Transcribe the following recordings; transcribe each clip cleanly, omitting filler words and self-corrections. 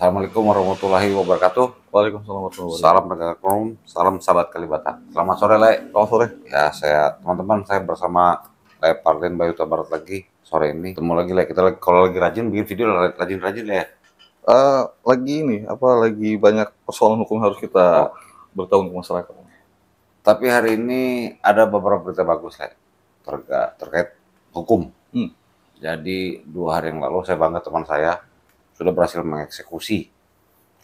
Assalamualaikum warahmatullahi wabarakatuh. Waalaikumsalam warahmatullahi wabarakatuh. Salam penegak hukum, salam sahabat Kalibata. Selamat sore, Le. Selamat sore. Ya, teman-teman, saya bersama Le Parlin Bayuta Barat lagi sore ini. Ketemu lagi, Le. Kita kalau lagi rajin bikin video, rajin-rajin ya. Lagi banyak persoalan hukum harus kita bertahun ke masyarakat. Tapi hari ini ada beberapa berita bagus, Le. Terkait hukum. Jadi 2 hari yang lalu saya bangga teman saya sudah berhasil mengeksekusi.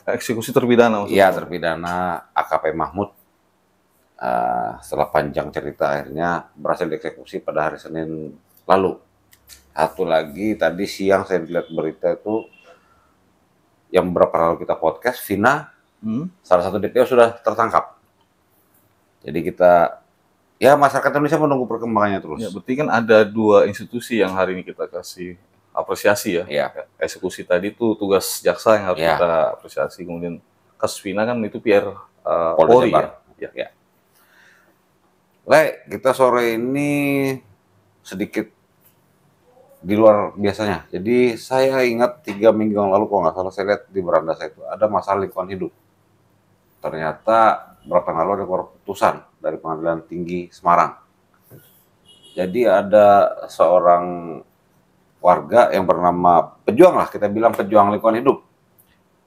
Eksekusi terpidana maksudnya? Iya, terpidana AKP Mahmud. Setelah panjang cerita akhirnya berhasil dieksekusi pada hari Senin lalu. Satu lagi tadi siang saya lihat berita itu yang beberapa lalu kita podcast, Vina, salah satu DPO sudah tertangkap. Jadi masyarakat Indonesia menunggu perkembangannya terus. Ya, berarti kan ada 2 institusi yang hari ini kita kasih apresiasi ya. Iya. Eksekusi tadi itu tugas jaksa yang harus kita apresiasi. Kemudian kasus Vina kan itu PR Polri ya. Ya. Le, kita sore ini sedikit di luar biasanya. Jadi saya ingat 3 minggu yang lalu kalau nggak salah saya lihat di beranda saya itu ada masalah lingkungan hidup. Ternyata berapa yang lalu ada keputusan dari Pengadilan Tinggi Semarang. Jadi ada seorang warga yang bernama pejuang lah, kita bilang pejuang lingkungan hidup,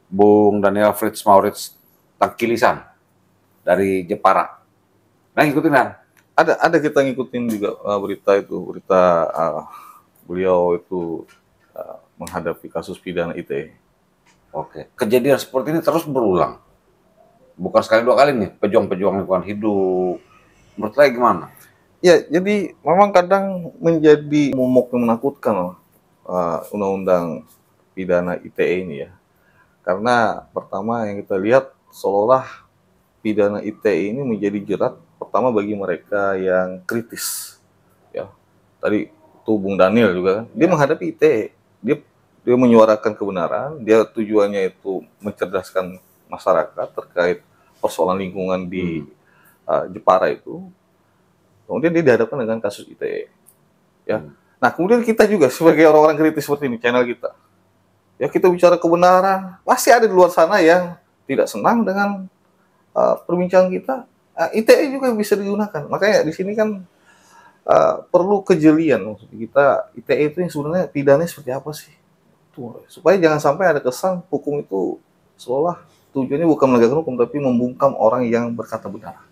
Bung Daniel Fritz Maurits Tangkilisan dari Jepara. Nah, ngikutin kan? Ada kita ngikutin juga berita beliau itu menghadapi kasus pidana ITE. Oke, kejadian seperti ini terus berulang. Bukan sekali 2 kali nih, pejuang-pejuang lingkungan hidup. Menurut saya gimana? Ya, jadi memang kadang menjadi momok yang menakutkan undang-undang pidana ITE ini ya. Karena pertama yang kita lihat seolah pidana ITE ini menjadi jerat pertama bagi mereka yang kritis. Ya. Tadi itu Bung Daniel juga kan, dia menghadapi ITE, dia menyuarakan kebenaran, dia tujuannya itu mencerdaskan masyarakat terkait persoalan lingkungan di Jepara itu. Kemudian dia dihadapkan dengan kasus ITE. Ya. Nah, kemudian kita juga sebagai orang-orang kritis seperti ini, channel kita. Ya, kita bicara kebenaran, pasti ada di luar sana yang tidak senang dengan perbincangan kita. ITE juga bisa digunakan. Makanya di sini kan perlu kejelian maksudnya kita. ITE itu yang sebenarnya pidananya seperti apa sih? Tuh, supaya jangan sampai ada kesan hukum itu seolah tujuannya bukan menegakkan hukum, tapi membungkam orang yang berkata benar.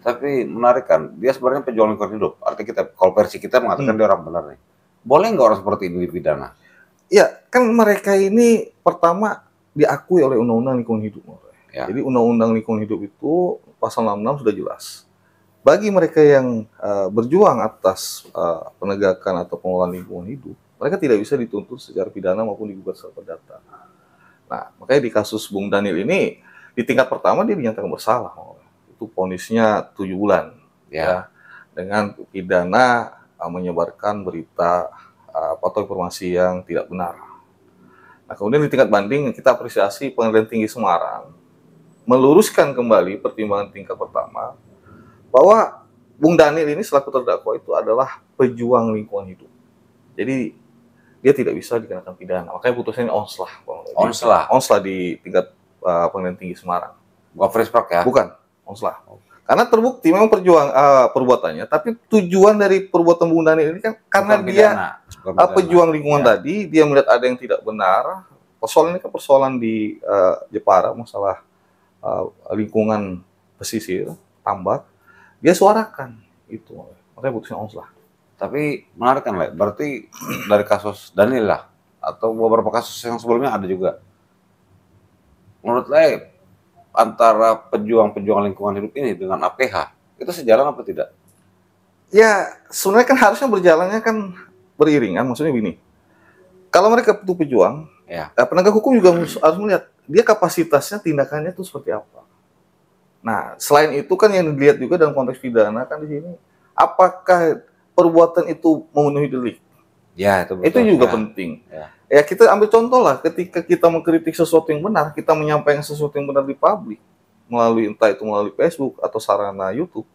Tapi menarik kan, dia sebenarnya pejuang lingkungan hidup. Artinya kita, kalau versi kita mengatakan dia orang benar nih. Boleh nggak orang seperti ini dipidana? Ya, kan mereka ini pertama diakui oleh Undang-Undang Lingkungan Hidup. Ya. Jadi Undang-Undang Lingkungan Hidup itu pasal 66 sudah jelas. Bagi mereka yang berjuang atas penegakan atau pengelolaan lingkungan hidup, mereka tidak bisa dituntut secara pidana maupun digugat secara perdata. Nah, makanya di kasus Bung Daniel ini, di tingkat pertama dia dinyatakan bersalah. Itu vonisnya 7 bulan ya, dengan pidana menyebarkan berita atau informasi yang tidak benar. Nah, kemudian di tingkat banding kita apresiasi Pengadilan Tinggi Semarang meluruskan kembali pertimbangan tingkat pertama bahwa Bung Daniel ini selaku terdakwa itu adalah pejuang lingkungan hidup. Jadi dia tidak bisa dikenakan pidana. Makanya putusannya onslah di tingkat Pengadilan Tinggi Semarang. Bukan fresh track ya? Bukan. Onslah. Karena terbukti memang perbuatannya, tapi tujuan dari perbuatan Bung Daniel ini kan karena dia pejuang lingkungan tadi, dia melihat ada yang tidak benar. Persoalan ini kan persoalan di Jepara, masalah lingkungan pesisir, tambak, dia suarakan itu. Makanya putusnya onslah. Tapi menarik kan, Le? Berarti dari kasus Daniel lah, atau beberapa kasus yang sebelumnya ada juga. Menurut Le, antara pejuang-pejuang lingkungan hidup ini dengan APH, itu sejalan apa tidak? Ya, sebenarnya kan harusnya berjalannya kan beriringan, maksudnya begini. Kalau mereka itu pejuang, penegak hukum juga harus melihat dia kapasitasnya, tindakannya itu seperti apa. Nah, selain itu kan yang dilihat juga dalam konteks pidana kan di sini, apakah perbuatan itu memenuhi delik? Ya, itu betul. Itu juga penting. Ya, kita ambil contoh lah, ketika kita mengkritik sesuatu yang benar, kita menyampaikan sesuatu yang benar di publik, melalui entah itu melalui Facebook atau sarana YouTube.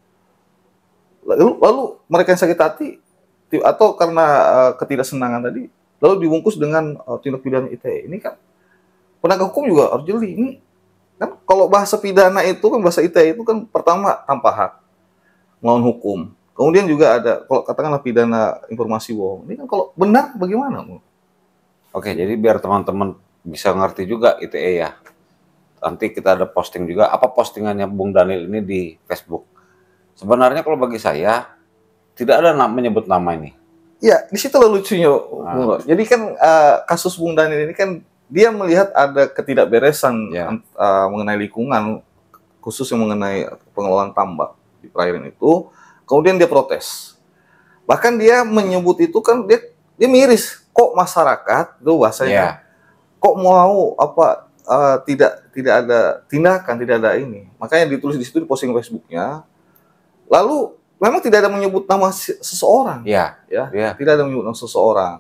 Lalu mereka yang sakit hati atau karena ketidaksenangan tadi, lalu dibungkus dengan tindak pidana ITE. Ini kan penegak hukum juga harus jeli. Ini kan kalau bahasa pidana itu kan, bahasa ITE itu kan pertama tanpa hak, melawan hukum. Kemudian juga ada kalau katakanlah pidana informasi bohong. Ini kan kalau benar bagaimana? Oke, jadi biar teman-teman bisa ngerti juga ITE ya. Nanti kita ada posting juga apa postingannya Bung Daniel ini di Facebook. Sebenarnya kalau bagi saya tidak ada menyebut nama ini. Ya, di situ lucunya. Jadi kan kasus Bung Daniel ini kan dia melihat ada ketidakberesan mengenai lingkungan, khususnya mengenai pengelolaan tambak di perairan itu. Kemudian dia protes. Bahkan dia menyebut itu kan dia miris. Kok masyarakat itu bahasanya, kok mau apa tidak ada tindakan, tidak ada ini. Makanya ditulis di situ di posting Facebooknya. Lalu memang tidak ada menyebut nama seseorang, tidak ada menyebut nama seseorang.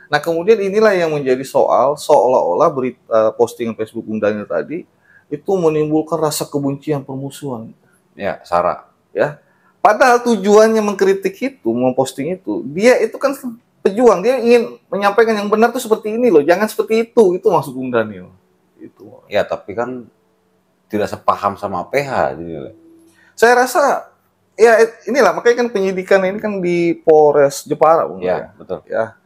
Nah kemudian inilah yang menjadi soal, seolah-olah berita postingan Facebook Bung Daniel tadi itu menimbulkan rasa kebencian, permusuhan. Ya, sara. Ya, padahal tujuannya mengkritik itu, memposting itu, dia itu kan pejuang, dia ingin menyampaikan yang benar tuh seperti ini loh, jangan seperti itu maksud Bung Daniel. Itu. Ya, tapi kan tidak sepaham sama PH. Saya rasa ya inilah makanya kan penyidikan ini kan di Polres Jepara, Bung. Ya, betul. Ya.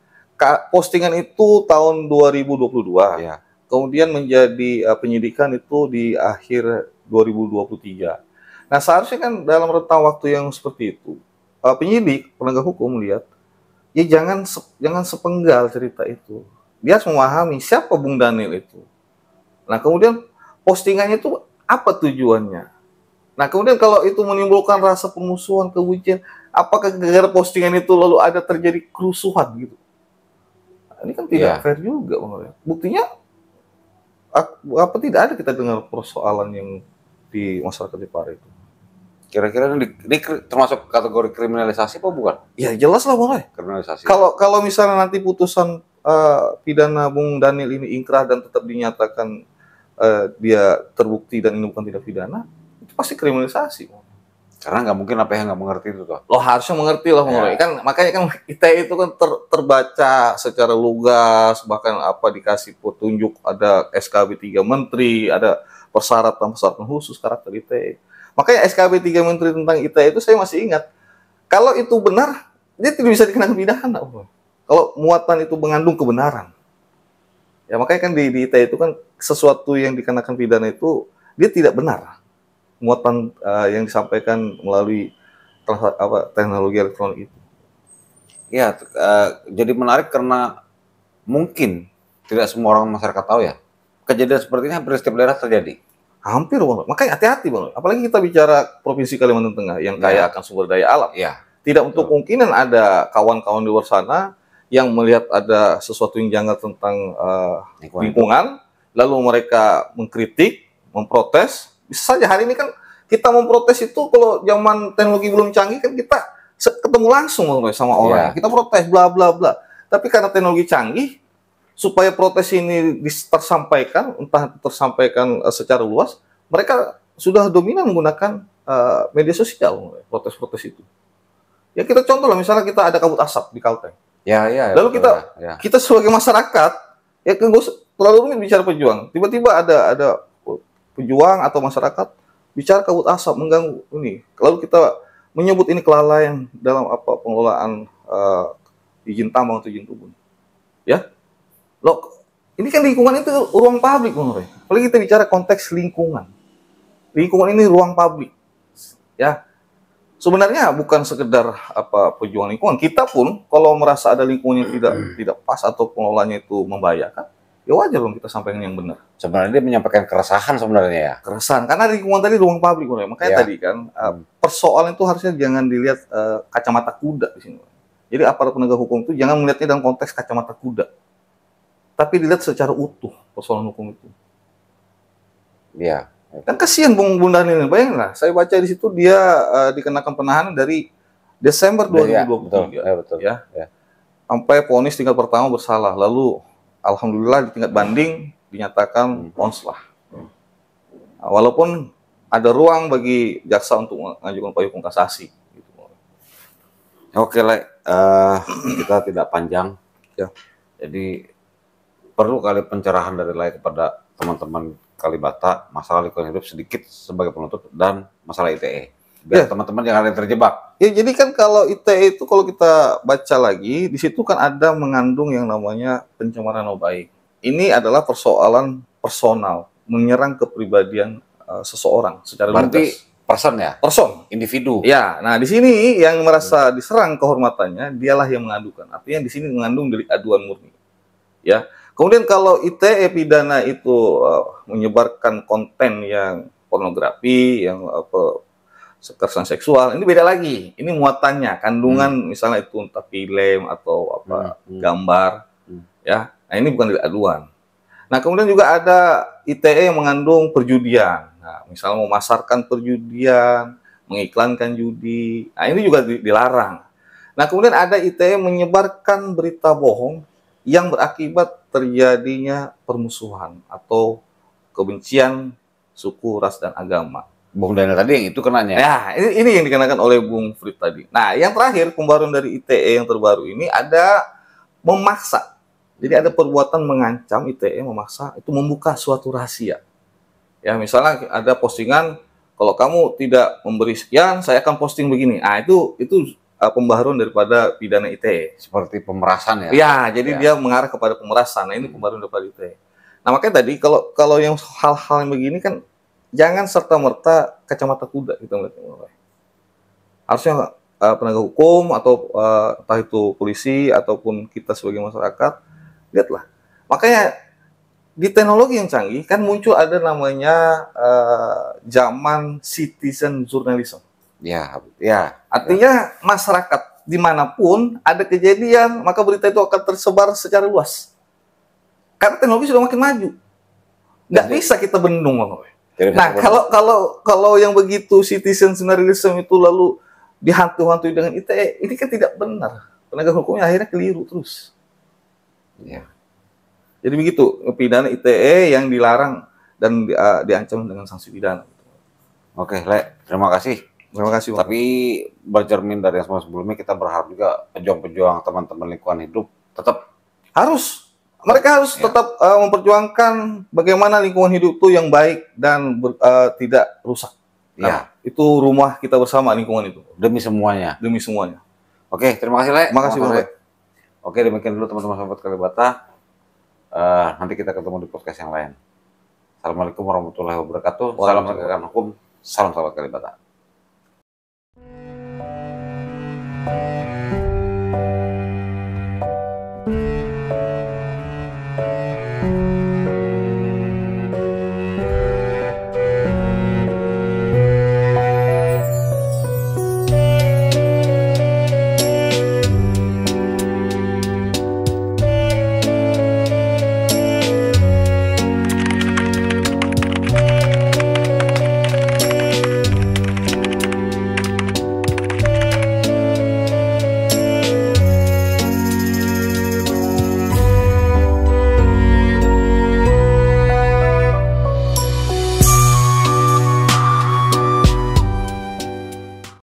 Postingan itu tahun 2022. Ya. Kemudian menjadi penyidikan itu di akhir 2023. Nah, seharusnya kan dalam rentang waktu yang seperti itu, penyidik, penegak hukum melihat ya jangan sepenggal cerita itu. Dia harus memahami siapa Bung Daniel itu. Nah, kemudian postingannya itu apa tujuannya? Nah, kemudian kalau itu menimbulkan rasa permusuhan, kebencian, apakah gara-gara postingan itu lalu ada terjadi kerusuhan gitu? Nah, ini kan tidak fair juga, Bang. Buktinya apa tidak ada kita dengar persoalan yang di masyarakat Jepara itu. Kira-kira ini termasuk kategori kriminalisasi apa bukan? Ya jelas lah, Bang. Kriminalisasi. Kalau misalnya nanti putusan pidana Bung Daniel ini ingkrah dan tetap dinyatakan dia terbukti dan ini bukan tindak pidana, itu pasti kriminalisasi. Karena nggak mungkin APH nggak mengerti itu toh. Lo harusnya mengerti lah, kan makanya kan ITE itu kan terbaca secara lugas, bahkan apa dikasih petunjuk, ada SKB 3 Menteri, ada persyaratan khusus karakter ITE. Makanya SKB 3 Menteri tentang ITE itu saya masih ingat. Kalau itu benar, dia tidak bisa dikenakan pidana. Kalau muatan itu mengandung kebenaran. Ya makanya kan di ITE itu kan sesuatu yang dikenakan pidana itu dia tidak benar. Muatan yang disampaikan melalui teknologi elektronik itu. Ya, jadi menarik karena mungkin tidak semua orang masyarakat tahu ya. Kejadian seperti ini hampir setiap daerah terjadi. Hampir, Bang. Makanya hati-hati, Bang. Apalagi kita bicara Provinsi Kalimantan Tengah yang kaya akan sumber daya alam. Ya. Tidak untuk kemungkinan ada kawan-kawan di luar sana yang melihat ada sesuatu yang janggal tentang lingkungan, lalu mereka mengkritik, memprotes. Bisa saja hari ini kan kita memprotes itu kalau zaman teknologi belum canggih kan kita ketemu langsung sama orang. Kita protes bla bla bla. Tapi karena teknologi canggih, supaya protes ini tersampaikan, entah tersampaikan secara luas, mereka sudah dominan menggunakan media sosial protes-protes itu. Ya kita contoh lah, misalnya kita ada kabut asap di Kalteng. Lalu kita sebagai masyarakat ya kan terlalu rumit bicara pejuang. Tiba-tiba ada pejuang atau masyarakat bicara kabut asap mengganggu ini. Lalu kita menyebut ini kelalaian dalam pengelolaan izin tambang atau izin kebun. Ya. Loh, ini kan lingkungan itu ruang publik, Bang Roy. Apalagi kita bicara konteks lingkungan. Lingkungan ini ruang publik. Ya. Sebenarnya bukan sekedar pejuang lingkungan. Kita pun kalau merasa ada lingkungan yang tidak pas atau pengelolaannya itu membahayakan, ya wajar dong kita sampaikan yang benar. Sebenarnya dia menyampaikan keresahan sebenarnya ya. Keresahan karena lingkungan tadi ruang publik, makanya tadi kan persoalan itu harusnya jangan dilihat kacamata kuda di sini. Jadi aparat penegak hukum itu jangan melihatnya dalam konteks kacamata kuda, tapi dilihat secara utuh persoalan hukum itu. Iya. Kan kasihan Bung Daniel, bayangin saya baca di situ dia dikenakan penahanan dari Desember 2023. Betul. Sampai vonis tingkat pertama bersalah, lalu alhamdulillah di tingkat banding dinyatakan onslah. Walaupun ada ruang bagi jaksa untuk mengajukan upaya hukum kasasi. Gitu. Oke, kita tidak panjang. Ya. Jadi perlu kali pencerahan dari kepada teman-teman Kalibata masalah lingkungan hidup sedikit sebagai penutup dan masalah ITE. Biar teman-teman jangan ada yang terjebak. Ya, jadi kan kalau ITE itu kalau kita baca lagi, di situ kan ada mengandung yang namanya pencemaran nama baik. Ini adalah persoalan personal, menyerang kepribadian seseorang secara Berarti lugas. person ya? Person. Individu. Ya, nah di sini yang merasa diserang kehormatannya, dialah yang mengadukan. Artinya di sini mengandung delik aduan murni. Ya. Kemudian kalau ITE pidana itu menyebarkan konten yang pornografi, yang kekerasan seksual, ini beda lagi. Ini muatannya, kandungan misalnya itu entah film atau apa gambar, ya. Nah ini bukan delik aduan. Nah kemudian juga ada ITE yang mengandung perjudian. Nah misalnya memasarkan perjudian, mengiklankan judi. Nah ini juga dilarang. Nah kemudian ada ITE menyebarkan berita bohong yang berakibat terjadinya permusuhan atau kebencian suku, ras, dan agama. Bung Daniel tadi yang itu kenanya. Ya, ini yang dikenakan oleh Bung Frit tadi. Nah, yang terakhir pembaruan dari ITE yang terbaru ini ada memaksa. Jadi ada perbuatan mengancam, ITE memaksa itu membuka suatu rahasia. Ya, misalnya ada postingan, kalau kamu tidak memberi sekian, saya akan posting begini. Nah, itu pembaharuan daripada pidana ITE. Seperti pemerasan ya? Ya, jadi dia mengarah kepada pemerasan. Nah, ini pembaruan daripada ITE. Nah, makanya tadi kalau yang hal-hal yang begini kan jangan serta-merta kacamata kuda kita melihatnya. Harusnya penegak hukum atau entah itu polisi ataupun kita sebagai masyarakat, lihatlah. Makanya di teknologi yang canggih kan muncul ada namanya zaman citizen journalism. Ya. Artinya masyarakat dimanapun ada kejadian, maka berita itu akan tersebar secara luas. Karena teknologi sudah makin maju, nggak bisa kita bendung, Nah, kalau yang begitu citizen journalism itu lalu dihantu-hantui dengan ITE, ini kan tidak benar. Penegak hukumnya akhirnya keliru terus. Ya. Jadi begitu, pidana ITE yang dilarang dan diancam dengan sanksi pidana. Oke, Le, terima kasih. Terima kasih, Bang. Tapi bercermin dari yang sebelumnya, kita berharap juga pejuang-pejuang teman-teman lingkungan hidup tetap mereka harus tetap memperjuangkan bagaimana lingkungan hidup itu yang baik dan tidak rusak. Nah, itu rumah kita bersama, lingkungan itu. Demi semuanya. Demi semuanya. Oke, terima kasih, Le. Terima kasih, Bang. Oke, demikian dulu teman-teman sahabat Kalibata. Nanti kita ketemu di podcast yang lain. Assalamualaikum warahmatullahi wabarakatuh. Salam penegakan hukum. Salam sahabat Kalibata.